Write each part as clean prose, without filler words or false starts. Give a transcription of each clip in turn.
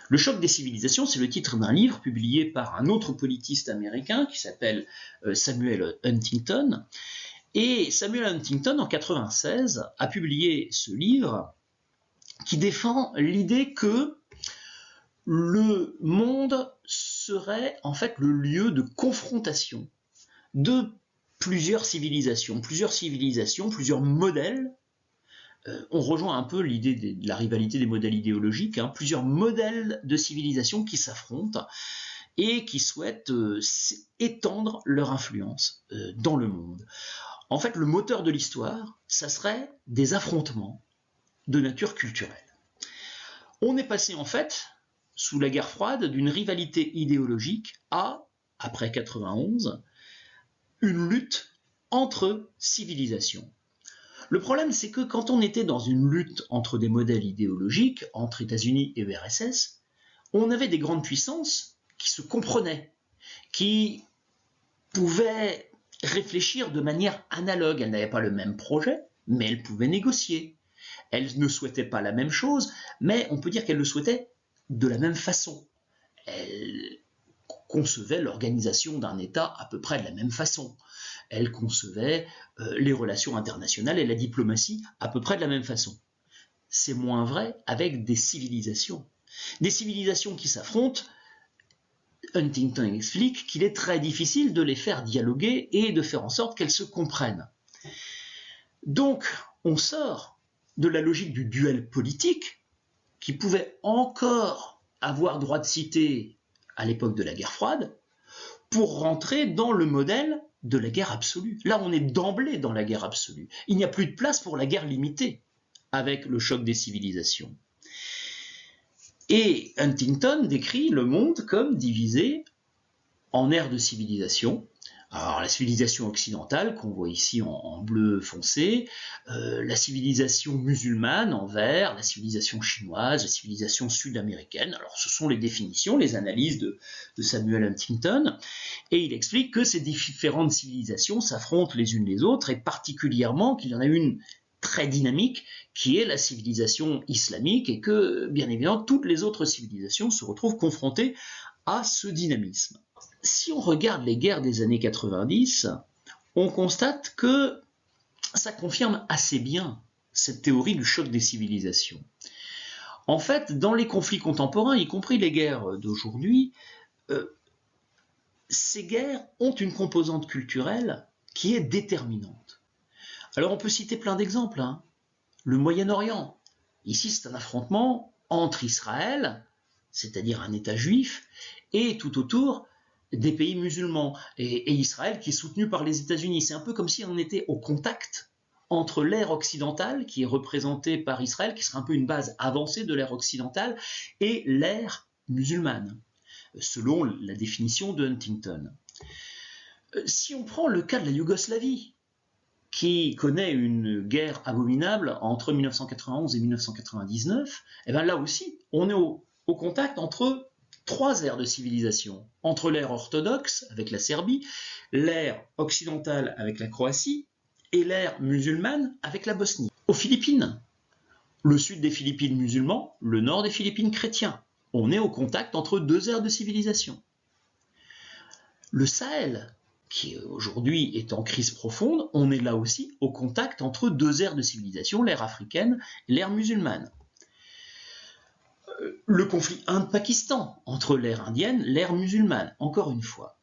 Le choc des civilisations, c'est le titre d'un livre publié par un autre politiste américain qui s'appelle Samuel Huntington. Et Samuel Huntington, en 1996, a publié ce livre qui défend l'idée que le monde serait en fait le lieu de confrontation de plusieurs civilisations, plusieurs modèles. On rejoint un peu l'idée de la rivalité des modèles idéologiques, plusieurs modèles de civilisation qui s'affrontent et qui souhaitent étendre leur influence dans le monde. En fait, le moteur de l'histoire, ça serait des affrontements de nature culturelle. On est passé en fait, sous la guerre froide, d'une rivalité idéologique à, après 91, une lutte entre civilisations. Le problème, c'est que quand on était dans une lutte entre des modèles idéologiques, entre États-Unis et URSS, on avait des grandes puissances qui se comprenaient, qui pouvaient réfléchir de manière analogue. Elles n'avaient pas le même projet, mais elles pouvaient négocier. Elles ne souhaitaient pas la même chose, mais on peut dire qu'elles le souhaitaient de la même façon. Elles concevaient l'organisation d'un État à peu près de la même façon. Elles concevaient les relations internationales et la diplomatie à peu près de la même façon. C'est moins vrai avec des civilisations. Des civilisations qui s'affrontent, Huntington explique qu'il est très difficile de les faire dialoguer et de faire en sorte qu'elles se comprennent. Donc, on sort de la logique du duel politique, qui pouvait encore avoir droit de cité à l'époque de la guerre froide, pour rentrer dans le modèle de la guerre absolue. Là, on est d'emblée dans la guerre absolue. Il n'y a plus de place pour la guerre limitée avec le choc des civilisations. Et Huntington décrit le monde comme divisé en aires de civilisation. Alors la civilisation occidentale, qu'on voit ici en bleu foncé, la civilisation musulmane en vert, la civilisation chinoise, la civilisation sud-américaine. Alors ce sont les définitions, les analyses de Samuel Huntington, et il explique que ces différentes civilisations s'affrontent les unes les autres, et particulièrement qu'il y en a une très dynamique, qui est la civilisation islamique, et que, bien évidemment, toutes les autres civilisations se retrouvent confrontées à ce dynamisme. Si on regarde les guerres des années 90, on constate que ça confirme assez bien cette théorie du choc des civilisations. En fait, dans les conflits contemporains, y compris les guerres d'aujourd'hui, ces guerres ont une composante culturelle qui est déterminante. Alors on peut citer plein d'exemples. Le Moyen-Orient. Ici, c'est un affrontement entre Israël, c'est-à-dire un État juif, et tout autour des pays musulmans, et Israël qui est soutenu par les États-Unis. C'est un peu comme si on était au contact entre l'ère occidentale, qui est représentée par Israël, qui serait un peu une base avancée de l'ère occidentale, et l'ère musulmane, selon la définition de Huntington. Si on prend le cas de la Yougoslavie, qui connaît une guerre abominable entre 1991 et 1999, et bien là aussi, on est au contact entre trois aires de civilisation, entre l'ère orthodoxe avec la Serbie, l'ère occidentale avec la Croatie et l'ère musulmane avec la Bosnie. Aux Philippines, le sud des Philippines musulmans, le nord des Philippines chrétiens. On est au contact entre deux aires de civilisation. Le Sahel, qui aujourd'hui est en crise profonde, on est là aussi au contact entre deux aires de civilisation, l'ère africaine et l'ère musulmane. Le conflit Inde-Pakistan, entre l'ère indienne et l'ère musulmane, encore une fois.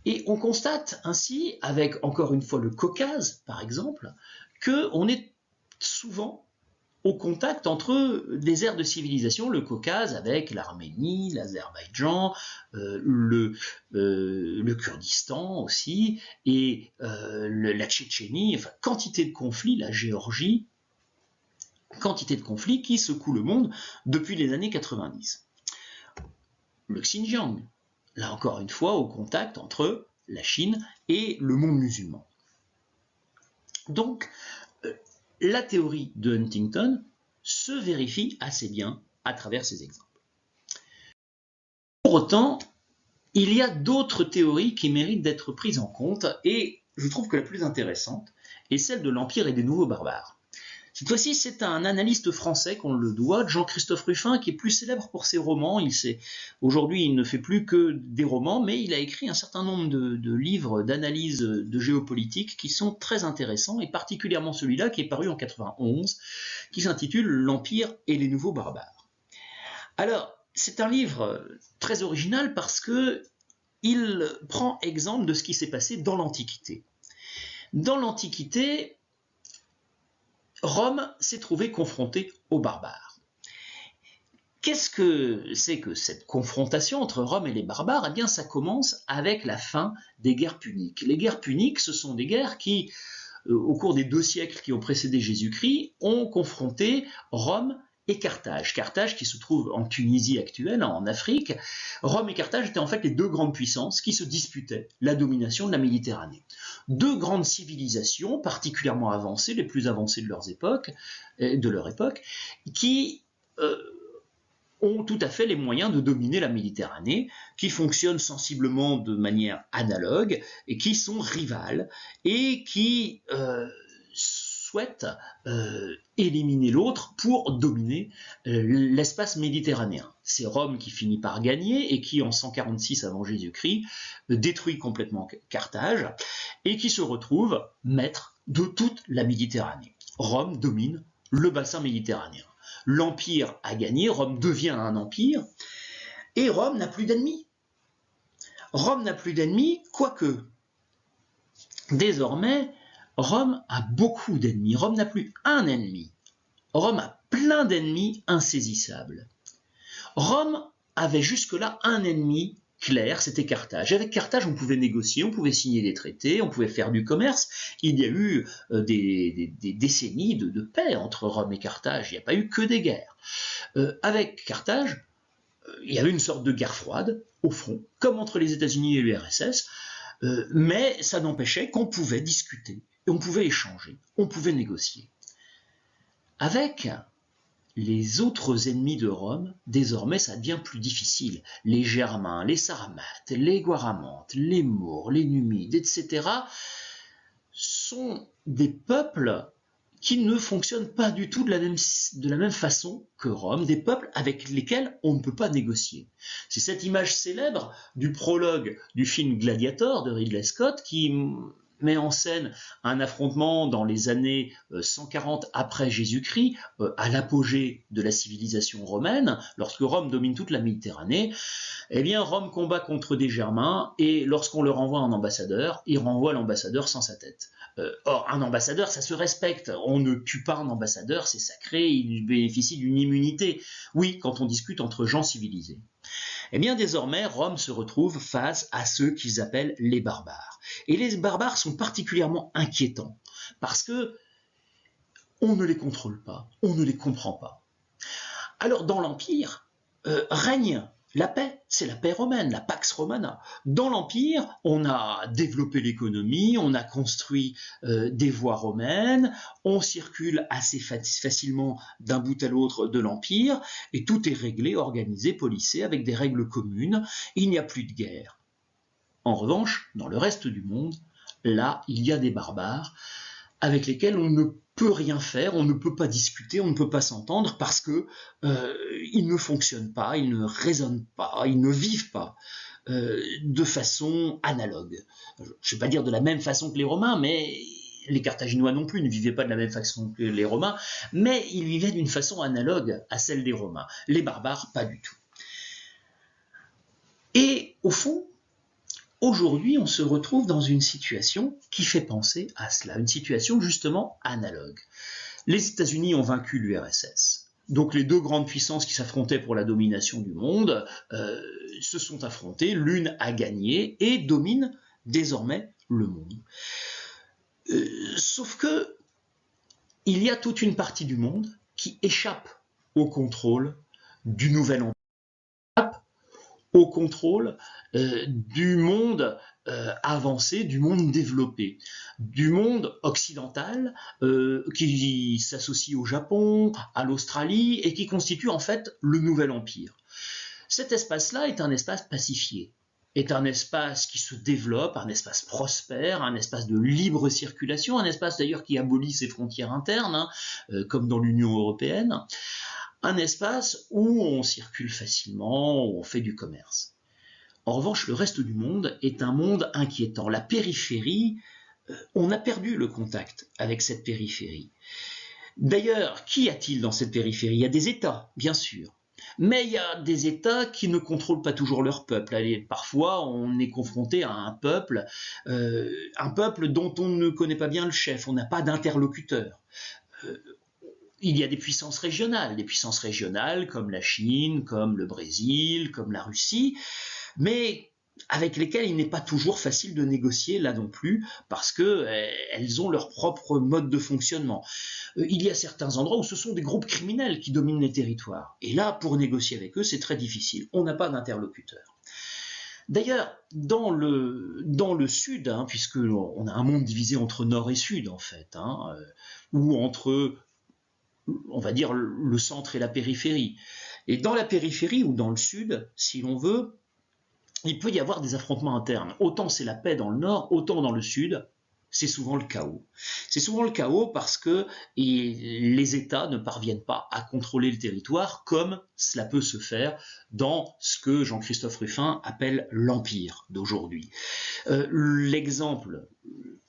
Et on constate ainsi, avec encore une fois le Caucase, par exemple, qu'on est souvent au contact entre des aires de civilisation, le Caucase avec l'Arménie, l'Azerbaïdjan, le Kurdistan aussi, et la Tchétchénie, enfin, quantité de conflits, la Géorgie, quantité de conflits qui secouent le monde depuis les années 90. Le Xinjiang, là encore une fois, au contact entre la Chine et le monde musulman. Donc, la théorie de Huntington se vérifie assez bien à travers ces exemples. Pour autant, il y a d'autres théories qui méritent d'être prises en compte, et je trouve que la plus intéressante est celle de l'Empire et des nouveaux barbares. Cette fois-ci, c'est un analyste français qu'on le doit, Jean-Christophe Ruffin, qui est plus célèbre pour ses romans. Aujourd'hui, il ne fait plus que des romans, mais il a écrit un certain nombre de livres d'analyse de géopolitique qui sont très intéressants, et particulièrement celui-là qui est paru en 91, qui s'intitule L'Empire et les nouveaux barbares. Alors, c'est un livre très original parce que il prend exemple de ce qui s'est passé dans l'Antiquité. Dans l'Antiquité, Rome s'est trouvée confrontée aux barbares. Qu'est-ce que c'est que cette confrontation entre Rome et les barbares? Eh bien, ça commence avec la fin des guerres puniques. Les guerres puniques, ce sont des guerres qui, au cours des 2 siècles qui ont précédé Jésus-Christ, ont confronté Rome et Carthage. Carthage qui se trouve en Tunisie actuelle, en Afrique. Rome et Carthage étaient en fait les 2 grandes puissances qui se disputaient la domination de la Méditerranée. 2 grandes civilisations particulièrement avancées, les plus avancées de leur époque, qui ont tout à fait les moyens de dominer la Méditerranée, qui fonctionnent sensiblement de manière analogue et qui sont rivales et qui souhaitent éliminer l'autre pour dominer l'espace méditerranéen. C'est Rome qui finit par gagner et qui, en 146 avant Jésus-Christ, détruit complètement Carthage et qui se retrouve maître de toute la Méditerranée. Rome domine le bassin méditerranéen. L'Empire a gagné, Rome devient un empire, et Rome n'a plus d'ennemis. Rome n'a plus d'ennemis, quoique désormais, Rome a beaucoup d'ennemis. Rome n'a plus un ennemi. Rome a plein d'ennemis insaisissables. Rome avait jusque-là un ennemi clair, c'était Carthage. Avec Carthage, on pouvait négocier, on pouvait signer des traités, on pouvait faire du commerce. Il y a eu des décennies de paix entre Rome et Carthage. Il n'y a pas eu que des guerres. Avec Carthage, il y avait une sorte de guerre froide, au fond, comme entre les États-Unis et l'URSS, mais ça n'empêchait qu'on pouvait discuter, et on pouvait échanger, on pouvait négocier. Avec les autres ennemis de Rome, désormais ça devient plus difficile. Les Germains, les Sarmates, les Guaramantes, les Maures, les Numides, etc. sont des peuples qui ne fonctionnent pas du tout de la même façon que Rome, des peuples avec lesquels on ne peut pas négocier. C'est cette image célèbre du prologue du film Gladiator de Ridley Scott qui met en scène un affrontement dans les années 140 après Jésus-Christ, à l'apogée de la civilisation romaine, lorsque Rome domine toute la Méditerranée. Eh bien, Rome combat contre des Germains, et lorsqu'on leur envoie un ambassadeur, il renvoie l'ambassadeur sans sa tête. Or, un ambassadeur, ça se respecte. On ne tue pas un ambassadeur, c'est sacré, il bénéficie d'une immunité. Oui, quand on discute entre gens civilisés. Eh bien, désormais, Rome se retrouve face à ceux qu'ils appellent les barbares. Et les barbares sont particulièrement inquiétants, parce que on ne les contrôle pas, on ne les comprend pas. Alors, dans l'Empire, règne la paix, c'est la paix romaine, la Pax Romana. Dans l'Empire, on a développé l'économie, on a construit des voies romaines, on circule assez facilement d'un bout à l'autre de l'Empire, et tout est réglé, organisé, policé, avec des règles communes. Il n'y a plus de guerre. En revanche, dans le reste du monde, là, il y a des barbares avec lesquels on ne peut rien faire, on ne peut pas discuter, on ne peut pas s'entendre parce que ils ne fonctionnent pas, ils ne raisonnent pas, ils ne vivent pas de façon analogue. Je ne vais pas dire de la même façon que les Romains, mais les Carthaginois non plus ne vivaient pas de la même façon que les Romains, mais ils vivaient d'une façon analogue à celle des Romains. Les barbares, pas du tout. Et au fond, aujourd'hui, on se retrouve dans une situation qui fait penser à cela, une situation justement analogue. Les États-Unis ont vaincu l'URSS. Donc les 2 grandes puissances qui s'affrontaient pour la domination du monde se sont affrontées, l'une a gagné et domine désormais le monde. Sauf que il y a toute une partie du monde qui échappe au contrôle du nouvel empire, au contrôle du monde avancé, du monde développé, du monde occidental qui s'associe au Japon, à l'Australie et qui constitue en fait le nouvel empire. Cet espace-là est un espace pacifié. est un espace qui se développe, un espace prospère, un espace de libre circulation, un espace d'ailleurs qui abolit ses frontières internes, comme dans l'Union européenne, un espace où on circule facilement, où on fait du commerce. En revanche, le reste du monde est un monde inquiétant. La périphérie, on a perdu le contact avec cette périphérie. D'ailleurs, qu'y a-t-il dans cette périphérie? Il y a des États, bien sûr. Mais il y a des États qui ne contrôlent pas toujours leur peuple. Parfois, on est confronté à un peuple dont on ne connaît pas bien le chef, on n'a pas d'interlocuteur. Il y a des puissances régionales comme la Chine, comme le Brésil, comme la Russie, mais avec lesquelles il n'est pas toujours facile de négocier là non plus, parce qu'elles ont leur propre mode de fonctionnement. Il y a certains endroits où ce sont des groupes criminels qui dominent les territoires, et là, pour négocier avec eux, c'est très difficile, on n'a pas d'interlocuteur. D'ailleurs, dans le sud, puisqu'on a un monde divisé entre nord et sud en fait, ou entre, on va dire, le centre et la périphérie. Et dans la périphérie ou dans le sud, si l'on veut, il peut y avoir des affrontements internes. Autant c'est la paix dans le nord, autant dans le sud, c'est souvent le chaos. C'est souvent le chaos parce que les États ne parviennent pas à contrôler le territoire comme cela peut se faire dans ce que Jean-Christophe Ruffin appelle l'empire d'aujourd'hui. L'exemple,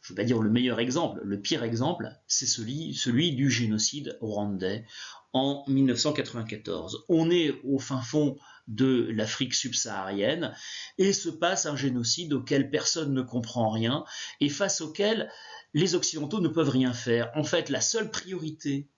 je ne vais pas dire le meilleur exemple, le pire exemple, c'est celui du génocide rwandais en 1994. On est au fin fond de l'Afrique subsaharienne et se passe un génocide auquel personne ne comprend rien et face auquel les Occidentaux ne peuvent rien faire. En fait, la seule priorité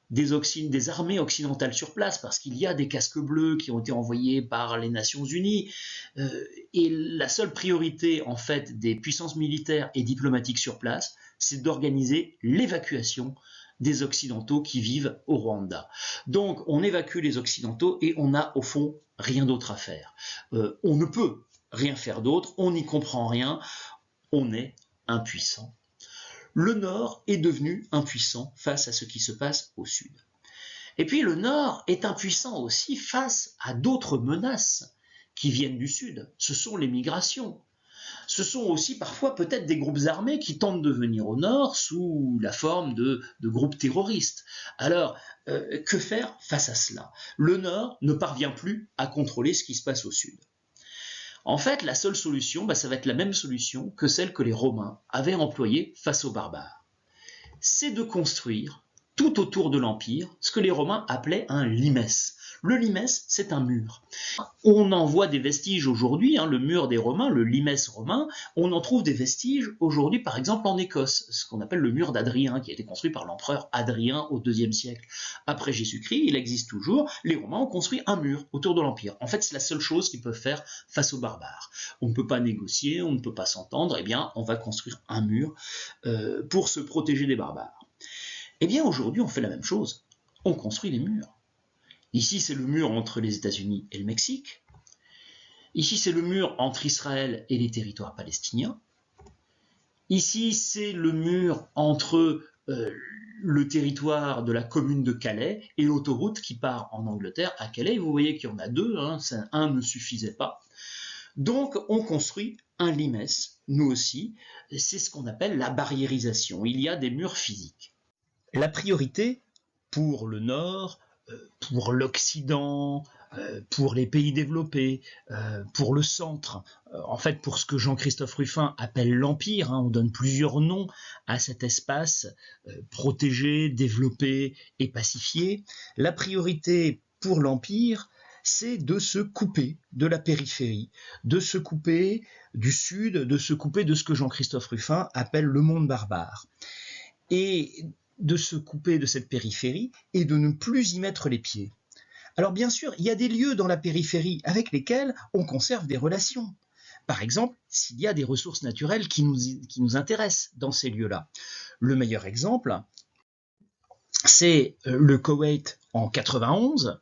des armées occidentales sur place, parce qu'il y a des casques bleus qui ont été envoyés par les Nations Unies, et la seule priorité en fait des puissances militaires et diplomatiques sur place, c'est d'organiser l'évacuation des Occidentaux qui vivent au Rwanda. Donc on évacue les Occidentaux et on n'a au fond rien d'autre à faire. On ne peut rien faire d'autre, on n'y comprend rien, on est impuissant. Le Nord est devenu impuissant face à ce qui se passe au Sud. Et puis le Nord est impuissant aussi face à d'autres menaces qui viennent du Sud. Ce sont les migrations. Ce sont aussi parfois peut-être des groupes armés qui tentent de venir au Nord sous la forme de groupes terroristes. Alors, que faire face à cela? Le Nord ne parvient plus à contrôler ce qui se passe au Sud. En fait, la seule solution, ça va être la même solution que celle que les Romains avaient employée face aux barbares. C'est de construire tout autour de l'Empire ce que les Romains appelaient un limes. Le limes, c'est un mur. On en voit des vestiges aujourd'hui, le mur des Romains, le limes romain, on en trouve des vestiges aujourd'hui par exemple en Écosse, ce qu'on appelle le mur d'Adrien, qui a été construit par l'empereur Adrien au IIe siècle après Jésus-Christ, il existe toujours. Les Romains ont construit un mur autour de l'Empire. En fait, c'est la seule chose qu'ils peuvent faire face aux barbares. On ne peut pas négocier, on ne peut pas s'entendre, eh bien on va construire un mur pour se protéger des barbares. Eh bien aujourd'hui on fait la même chose, on construit des murs. Ici, c'est le mur entre les États-Unis et le Mexique. Ici, c'est le mur entre Israël et les territoires palestiniens. Ici, c'est le mur entre le territoire de la commune de Calais et l'autoroute qui part en Angleterre à Calais. Vous voyez qu'il y en a deux, un ne suffisait pas. Donc, on construit un limes, nous aussi. C'est ce qu'on appelle la barriérisation. Il y a des murs physiques. La priorité pour le Nord, pour l'Occident, pour les pays développés, pour le centre, en fait pour ce que Jean-Christophe Ruffin appelle l'Empire, on donne plusieurs noms à cet espace protégé, développé et pacifié. La priorité pour l'Empire, c'est de se couper de la périphérie, de se couper du Sud, de se couper de ce que Jean-Christophe Ruffin appelle le monde barbare. Et de se couper de cette périphérie et de ne plus y mettre les pieds. Alors bien sûr, il y a des lieux dans la périphérie avec lesquels on conserve des relations. Par exemple, s'il y a des ressources naturelles qui nous intéressent dans ces lieux-là. Le meilleur exemple, c'est le Koweït en 91,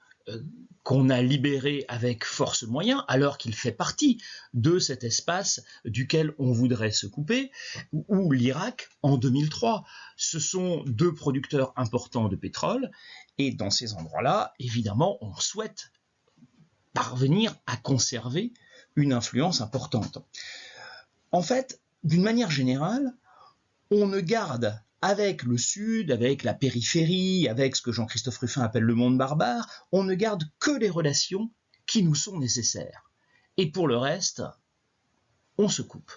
qu'on a libéré avec force moyens, alors qu'il fait partie de cet espace duquel on voudrait se couper, ou l'Irak en 2003. Ce sont deux producteurs importants de pétrole, et dans ces endroits-là, évidemment, on souhaite parvenir à conserver une influence importante. En fait, d'une manière générale, on ne garde avec le Sud, avec la périphérie, avec ce que Jean-Christophe Ruffin appelle le monde barbare, on ne garde que les relations qui nous sont nécessaires. Et pour le reste, on se coupe.